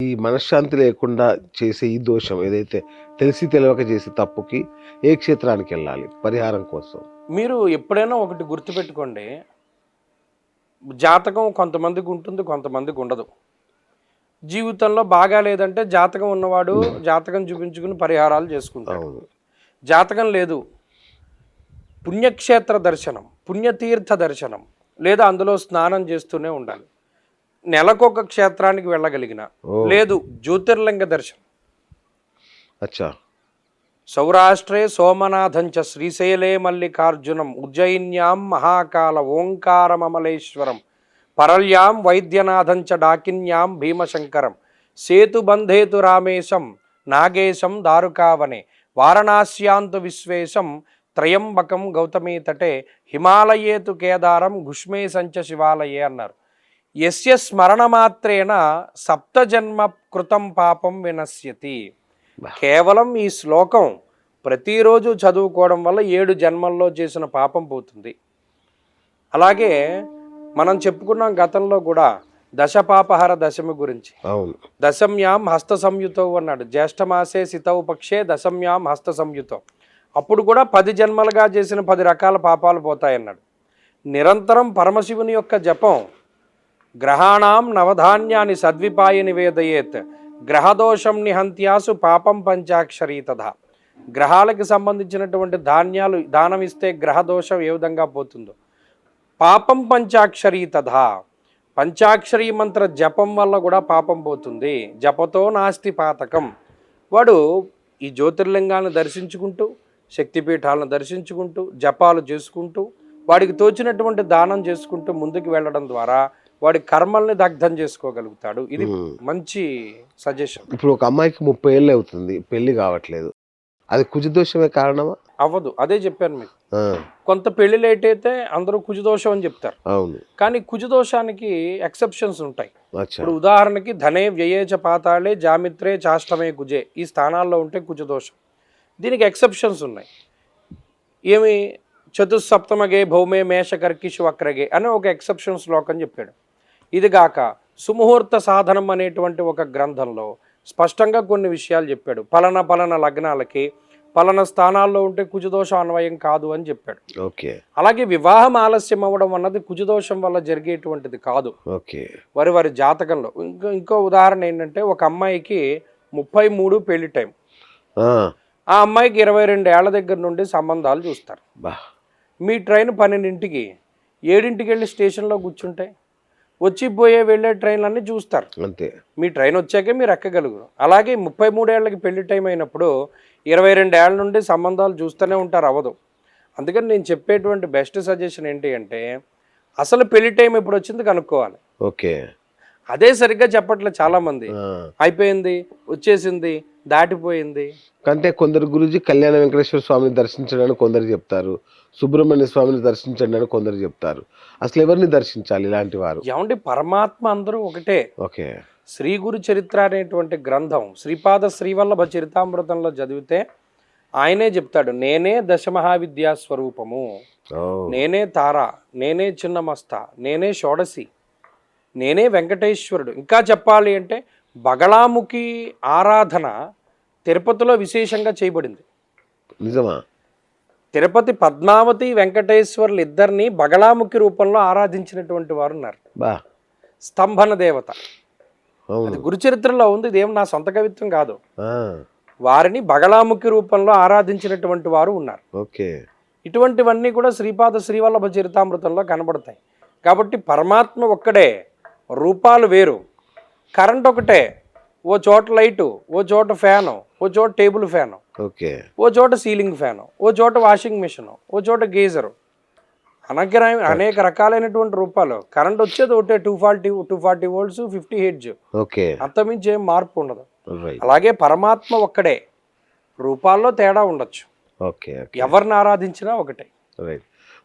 ఈ మనశ్శాంతి లేకుండా చేసే ఈ దోషం ఏదైతే తెలిసి తెలియక చేసే తప్పుకి ఏ క్షేత్రానికెళ్ళాలి పరిహారం కోసం? మీరు ఎప్పుడైనా ఒకటి గుర్తుపెట్టుకోండి. జాతకం కొంతమందికి ఉంటుంది, కొంతమందికి ఉండదు. జీవితంలో బాగా లేదంటే జాతకం ఉన్నవాడు జాతకం చూపించుకుని పరిహారాలు చేసుకుంటాడు. అవును. జాతకం లేదు, పుణ్యక్షేత్ర దర్శనం, పుణ్యతీర్థ దర్శనం, లేదా అందులో స్నానం చేస్తూనే ఉండాలి. నెలకొక క్షేత్రానికి వెళ్ళగలిగిన, లేదు జ్యోతిర్లింగ దర్శనం. అచ్చా. సౌరాష్ట్రే సోమనాథంచ శ్రీశైలే మల్లికార్జునం ఉజ్జయిన్యాం మహాకాల ఓంకారమమలేశ్వరం పరల్యాం వైద్యనాథంచ డాకిన్యాం భీమశంకరం సేతుబంధేతు రామేశం నాగేశం దారుకావనే వారణాస్యాంతు విశ్వేశం త్రయంబకం గౌతమీ తటే హిమాలయేతు కేదారం గుష్మే సంచ శివాలయే అన్నారు. యస్య స్మరణమాత్రేణ సప్తజన్మ కృతం పాపం వినశ్యతి. కేవలం ఈ శ్లోకం ప్రతిరోజు చదువుకోవడం వల్ల 7 జన్మల్లో చేసిన పాపం పోతుంది. అలాగే మనం చెప్పుకున్నాం గతంలో కూడా దశపాపహర దశమి గురించి. దశమ్యాం హస్త సంయుతో అన్నాడు. జ్యేష్ఠమాసే సితౌ పక్షే దశమ్యాం హస్త సంయుతో. అప్పుడు కూడా 10 జన్మలుగా చేసిన 10 రకాల పాపాలు పోతాయన్నాడు. నిరంతరం పరమశివుని యొక్క జపం. గ్రహాణం నవధాన్యాన్ని సద్విపాయ నివేదయేత్ గ్రహదోషం నిహంత్యాసు పాపం పంచాక్షరీ తథా. గ్రహాలకు సంబంధించినటువంటి ధాన్యాలు దానం ఇస్తే గ్రహదోషం ఏ విధంగా పోతుందో పాపం పంచాక్షరీ తథా. పంచాక్షరీ మంత్ర జపం వల్ల కూడా పాపం పోతుంది. జపతో నాస్తి పాతకం. వాడు ఈ జ్యోతిర్లింగాలను దర్శించుకుంటూ, శక్తిపీఠాలను దర్శించుకుంటూ, జపాలు చేసుకుంటూ, వాడికి తోచినటువంటి దానం చేసుకుంటూ ముందుకు వెళ్ళడం ద్వారా వాడి కర్మల్ని దగ్ధం చేసుకోగలుగుతాడు. ఇది మంచి సజెషన్. ఇప్పుడు ఒక అమ్మాయికి 30 ఏళ్ళు అవుతుంది, పెళ్లి కావట్లేదు, అది కుజదోషమే కారణమా? అవ్వదు. అదే చెప్పాను మీకు. కొంత పెళ్లి లేట్ అయితే అందరూ కుజదోషం అని చెప్తారు. అవును. కానీ కుజదోషానికి ఎక్సెప్షన్స్ ఉంటాయి. ఇప్పుడు ఉదాహరణకి ధనే వ్యయేచ పాతాళే జామిత్రే చాష్టమే కుజే ఈ స్థానాల్లో ఉంటే కుజదోషం. దీనికి ఎక్సెప్షన్స్ ఉన్నాయి. ఏమి చతుస్సప్తమగే భౌమే మేష కర్కిషు వక్రగే అని ఒక ఎక్సెప్షన్ శ్లోకం చెప్పాడు. ఇదిగాక సుముహూర్త సాధనం అనేటువంటి ఒక గ్రంథంలో స్పష్టంగా కొన్ని విషయాలు చెప్పాడు. పలన లగ్నాలకి పలన స్థానాల్లో ఉంటే కుజదోషం అన్వయం కాదు అని చెప్పాడు. అలాగే వివాహం ఆలస్యం అవ్వడం అన్నది కుజదోషం వల్ల జరిగేటువంటిది కాదు. వారి జాతకంలో ఇంకో ఉదాహరణ ఏంటంటే, ఒక అమ్మాయికి 33 పెళ్లి టైం. ఆ అమ్మాయికి 22 ఏళ్ల దగ్గర నుండి సంబంధాలు చూస్తారు. మీ ట్రైన్ 12ంటికి 7ంటికి వెళ్ళి స్టేషన్లో కూర్చుంటే వచ్చిపోయే వెళ్ళే ట్రైన్లన్నీ చూస్తారు. అంతే. మీ ట్రైన్ వచ్చాకే మీరు ఎక్కగలుగురు. అలాగే 33 ఏళ్ళకి పెళ్లి టైం అయినప్పుడు 22 ఏళ్ళ నుండి సంబంధాలు చూస్తూనే ఉంటారు, అవ్వదు. అందుకని నేను చెప్పేటువంటి బెస్ట్ సజెషన్ ఏంటి అంటే, అసలు పెళ్లి టైం ఎప్పుడు వచ్చింది కనుక్కోవాలి. అదే సరిగ్గా చెప్పట్లేదు చాలా మంది. అయిపోయింది, వచ్చేసింది, దాటిపోయింది. అంటే కొందరు గురుజీ కళ్యాణ వెంకటేశ్వర స్వామిని దర్శించడానికి కొందరు చెప్తారు, సుబ్రహ్మణ్య స్వామిని దర్శించండి అని కొందరు చెప్తారు. అసలు ఎవరిని దర్శించాలి ఇలాంటి వారు? ఏమంటే పరమాత్మ అందరూ ఒకటే. శ్రీ గురు చరిత్ర అనేటువంటి గ్రంథం శ్రీపాద శ్రీవల్లభ చరితామృతంలో చదివితే ఆయనే చెప్తాడు, నేనే దశమహావిద్యా స్వరూపము, నేనే తార, నేనే చిన్నమస్త, నేనే షోడసి, నేనే వెంకటేశ్వరుడు. ఇంకా చెప్పాలి అంటే బగళాముఖి ఆరాధన తిరుపతిలో విశేషంగా చేయబడింది. నిజమా? తిరుపతి పద్మావతి వెంకటేశ్వరులు ఇద్దరిని బగళాముఖి రూపంలో ఆరాధించినటువంటి వారు ఉన్నారు. స్తంభన దేవత. అది గురుచరిత్రలో ఉంది. ఇదేం నా సొంత కవిత్వం కాదు. వారిని బగళాముఖి రూపంలో ఆరాధించినటువంటి వారు ఉన్నారు. ఇటువంటివన్నీ కూడా శ్రీపాద శ్రీవల్లభ చరితామృతంలో కనబడతాయి. కాబట్టి పరమాత్మ ఒక్కడే, రూపాలు వేరు. కరెంట్ ఒకటే, ఓ చోట లైటు, ఓ చోట ఫ్యాను, ఓ చోట టేబుల్ ఫ్యాను, ఓ చోట సీలింగ్ ఫ్యాను, ఓ చోట వాషింగ్ మిషన్, ఓ చోట గీజరు. అనేక రకాలైనటువంటి రూపాలు. కరెంట్ వచ్చేది ఒకటే, 240 వోల్ట్స్, 50 హెర్ట్జ్. అంతమించి ఏం మార్పు ఉండదు. అలాగే పరమాత్మ ఒక్కడే, రూపాల్లో తేడా ఉండొచ్చు. ఎవరిని ఆరాధించినా ఒకటే.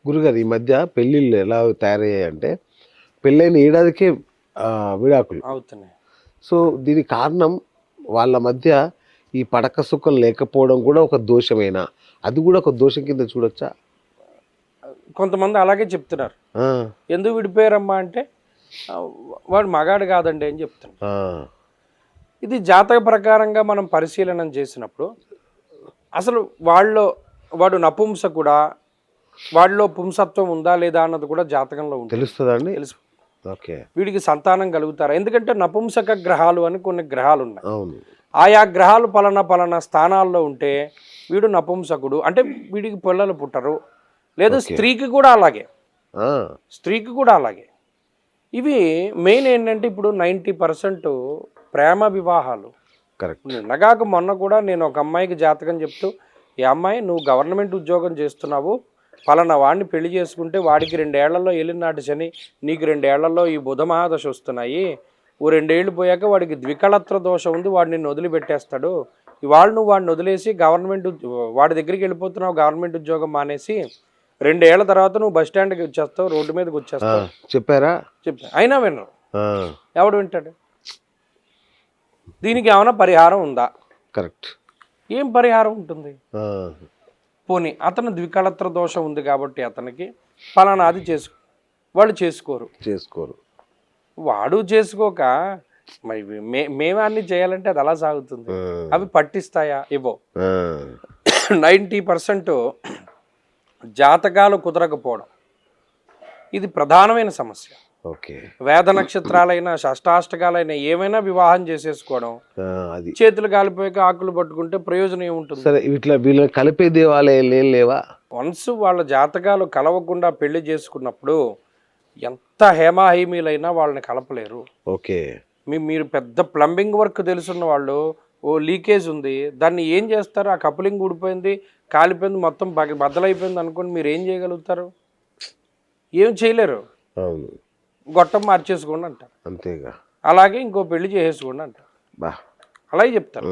గురుగారు, ఈ మధ్య పెళ్ళిళ్ళు ఎలా తయారయ్యాయంటే, పెళ్ళైన ఏడాదికే విడాకులు అవుతున్నాయి. సో దీనికి కారణం వాళ్ళ మధ్య ఈ పడక సుఖం లేకపోవడం కూడా ఒక దోషమేనా? అది కూడా ఒక దోషం కింద చూడొచ్చా? కొంతమంది అలాగే చెప్తున్నారు. ఎందుకు విడిపోయారమ్మా అంటే, వాడు మగాడు కాదండి అని చెప్తున్నారు. ఇది జాతక ప్రకారంగా మనం పరిశీలన చేసినప్పుడు అసలు వాడు నపుంసకుడా, వాడిలో పుంసత్వం ఉందా లేదా అన్నది కూడా జాతకంలో ఉంటుంది. తెలుస్తుందండి. తెలుసు. ఓకే. వీడికి సంతానం కలుగుతారా? ఎందుకంటే నపుంసక గ్రహాలు అని కొన్ని గ్రహాలు ఉన్నాయి. అవును. ఆయా గ్రహాలు పలానా స్థానాల్లో ఉంటే వీడు నపుంసకుడు అంటే వీడికి పిల్లలు పుట్టరు. లేదా స్త్రీకి కూడా అలాగే, స్త్రీకి కూడా అలాగే. ఇవి మెయిన్ ఏంటంటే ఇప్పుడు 90% ప్రేమ వివాహాలు. కరెక్ట్. నిన్నగాక మొన్న కూడా నేను ఒక అమ్మాయికి జాతకం చెప్తూ, ఈ అమ్మాయి నువ్వు గవర్నమెంట్ ఉద్యోగం చేస్తున్నావు, పలానా వాడిని పెళ్లి చేసుకుంటే వాడికి 2 ఏళ్లలో ఏలినాటి శని, నీకు 2 ఏళ్లలో ఈ బుధ మహాదశ వస్తున్నాయి, ఓ 2 ఏళ్ళు పోయాక వాడికి ద్వికళత్ర దోషం ఉంది, వాడు నిన్ను వదిలిపెట్టేస్తాడు, ఇవాళ నువ్వు వాడిని వదిలేసి వాడి దగ్గరికి వెళ్ళిపోతున్నావు, గవర్నమెంట్ ఉద్యోగం మానేసి 2 ఏళ్ల తర్వాత నువ్వు బస్ స్టాండ్కి వచ్చేస్తావు, రోడ్డు మీదకి వచ్చేస్తావు చెప్పారా? అయినా వినరు. ఎవడు వింటాడు? దీనికి ఏమైనా పరిహారం ఉందా? కరెక్ట్. ఏం పరిహారం ఉంటుంది? పోనీ అతను ద్వికళత్ర దోషం ఉంది కాబట్టి అతనికి పలానాది వాళ్ళు చేసుకోరు. వాడు చేసుకోక మరి మేమే అన్ని చేయాలంటే అది అలా సాగుతుంది. అవి పట్టిస్తాయా? ఇవ్వో. 90% జాతకాలు కుదరకపోవడం ఇది ప్రధానమైన సమస్య. ఓకే. వేద నక్షత్రాలైనా షష్టాష్టకాలైనా ఏమైనా వివాహం చేసేసుకోవడం, చేతులు కాలిపోయాక ఆకులు పట్టుకుంటే ప్రయోజనం ఏముంటుంది? సరే, ఇట్లా వీళ్ళ కలిపే దేవాలయాలు లేవా? వన్స్ వాళ్ళ జాతకాలు కలవకుండా పెళ్లి చేసుకున్నప్పుడు ఎంత హేమాహేమీలైనా వాళ్ళని కలపలేరు. ఓకే. మీరు పెద్ద ప్లంబింగ్ వర్క్ తెలుసున్న వాళ్ళు, ఓ లీకేజ్ ఉంది, దాన్ని ఏం చేస్తారు? ఆ కపులింగ్ ఊడిపోయింది, కాలిపోయింది, మొత్తం బద్దలైపోయింది అనుకోండి, మీరు ఏం చేయగలుగుతారు? ఏం చేయలేరు. అవును. గొట్టం మార్చేసుకోండి అంటారు, అంతేగా. అలాగే ఇంకో పెళ్లి చేసేసుకోండి అంటారు, అలాగే చెప్తారు.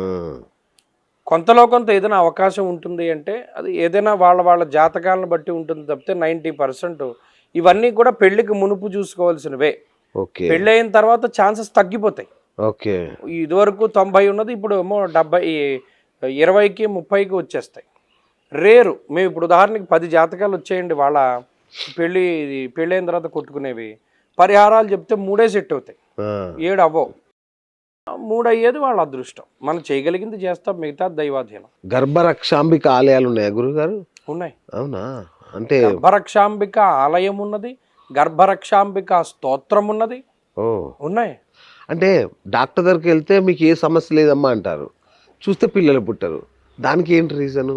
కొంతలో కొంత ఏదైనా అవకాశం ఉంటుంది అంటే అది ఏదైనా వాళ్ళ జాతకాలను బట్టి ఉంటుంది తప్పితే 90% ఇవన్నీ కూడా పెళ్లికి మునుపు చూసుకోవాల్సినవే. పెళ్ళి అయిన తర్వాత ఛాన్సెస్ తగ్గిపోతాయి. ఓకే. ఇదివరకు 90 ఉన్నది ఇప్పుడు ఏమో 70, 20కి 30కి వచ్చేస్తాయి. రేరు. మేము ఇప్పుడు ఉదాహరణకి 10 జాతకాలు వచ్చేయండి వాళ్ళ పెళ్ళి అయిన తర్వాత కొట్టుకునేవి, పరిహారాలు చెప్తే 3 సెట్ అవుతాయి, 7 అవ్వవు. 3 అయ్యేది వాళ్ళ అదృష్టం. మనం చేయగలిగింది చేస్తాం, మిగతా దైవాధీనం. గర్భరక్షాంబిక ఆలయాలు ఉన్నాయా గురుగారు? ఉన్నాయి. అవునా? అంటే గర్భరక్షాంబిక ఆలయం ఉన్నది, గర్భరక్షాంబిక స్తోత్రం ఉన్నది. ఉన్నాయి. అంటే డాక్టర్ దగ్గరికి వెళ్తే మీకు ఏ సమస్య లేదమ్మా అంటారు, చూస్తే పిల్లలు పుట్టరు, దానికి ఏంటి రీజను?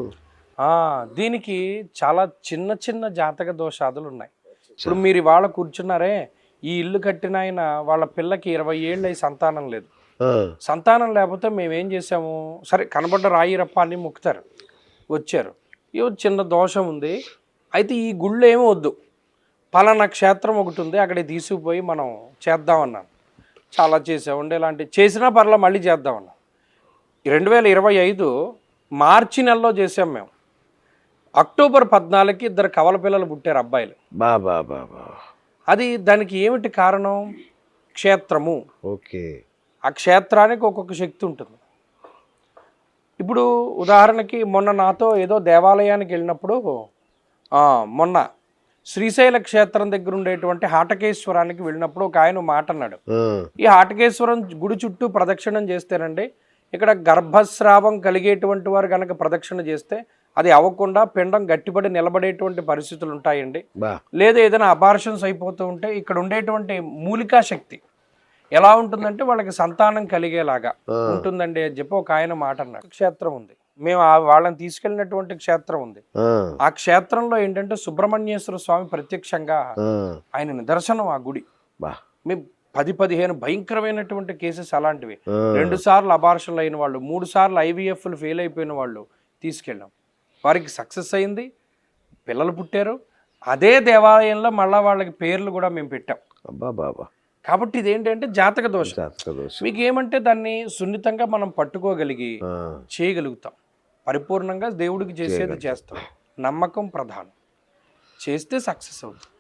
దీనికి చాలా చిన్న జాతక దోషాదులు ఉన్నాయి. ఇప్పుడు మీరు ఇవాళ కూర్చున్నారే, ఈ ఇల్లు కట్టిన ఆయన వాళ్ళ పిల్లకి 20 ఏళ్ళు అయి సంతానం లేదు. సంతానం లేకపోతే మేమేం చేసాము, సరే కనబడ్డ రాయి రప్ప అని మొక్కుతారు, వచ్చారు, ఇవి చిన్న దోషం ఉంది, అయితే ఈ గుళ్ళు ఏమీ వద్దు, పలానా క్షేత్రం ఒకటి ఉంది అక్కడికి తీసుకుపోయి మనం చేద్దామన్నాను. చాలా చేసామండి, ఇలాంటి చేసినా పర్లా మళ్ళీ చేద్దామన్నాం. 2025 మార్చి నెలలో చేసాం మేము. అక్టోబర్ 14కి 2 కవల పిల్లలు పుట్టారు, అబ్బాయిలు. అది దానికి ఏమిటి కారణం? క్షేత్రము. ఓకే. ఆ క్షేత్రానికి ఒక్కొక్క శక్తి ఉంటుంది. ఇప్పుడు ఉదాహరణకి మొన్న నాతో ఏదో దేవాలయానికి వెళ్ళినప్పుడు, మొన్న శ్రీశైల క్షేత్రం దగ్గర ఉండేటువంటి హాటకేశ్వరానికి వెళ్ళినప్పుడు ఒక ఆయన మాట అన్నాడు, ఈ హాటకేశ్వరం గుడి చుట్టూ ప్రదక్షిణం చేస్తేనండి, ఇక్కడ గర్భస్రావం కలిగేటువంటి వారు కనుక ప్రదక్షిణ చేస్తే అది అవ్వకుండా పిండం గట్టిపడి నిలబడేటువంటి పరిస్థితులు ఉంటాయండి. లేదా ఏదైనా అబార్షన్స్ అయిపోతూ ఉంటే ఇక్కడ ఉండేటువంటి మూలికా శక్తి ఎలా ఉంటుందంటే వాళ్ళకి సంతానం కలిగేలాగా ఉంటుందండి అని చెప్పి ఒక ఆయన మాట అన్నాడు. క్షేత్రం ఉంది, మేము వాళ్ళని తీసుకెళ్ళినటువంటి క్షేత్రం ఉంది. ఆ క్షేత్రంలో ఏంటంటే సుబ్రహ్మణ్యేశ్వర స్వామి ప్రత్యక్షంగా ఆయన నిదర్శనం. ఆ గుడి మేము 10-15 భయంకరమైనటువంటి కేసెస్ అలాంటివి, 2 సార్లు అబార్షన్లు అయిన వాళ్ళు, 3 సార్లు IVFలు ఫెయిల్ అయిపోయిన వాళ్ళు తీసుకెళ్ళాం. వారికి సక్సెస్ అయింది, పిల్లలు పుట్టారు. అదే దేవాలయంలో మళ్ళా వాళ్ళకి పేర్లు కూడా మేము పెట్టాం. కాబట్టి ఇదేంటంటే జాతక దోషం. మీకు ఏమంటే దాన్ని సున్నితంగా మనం పట్టుకోగలిగి చేయగలుగుతాం. పరిపూర్ణంగా దేవుడికి చేసేది చేస్తాం. నమ్మకం ప్రధానం. చేస్తే సక్సెస్ అవుతుంది.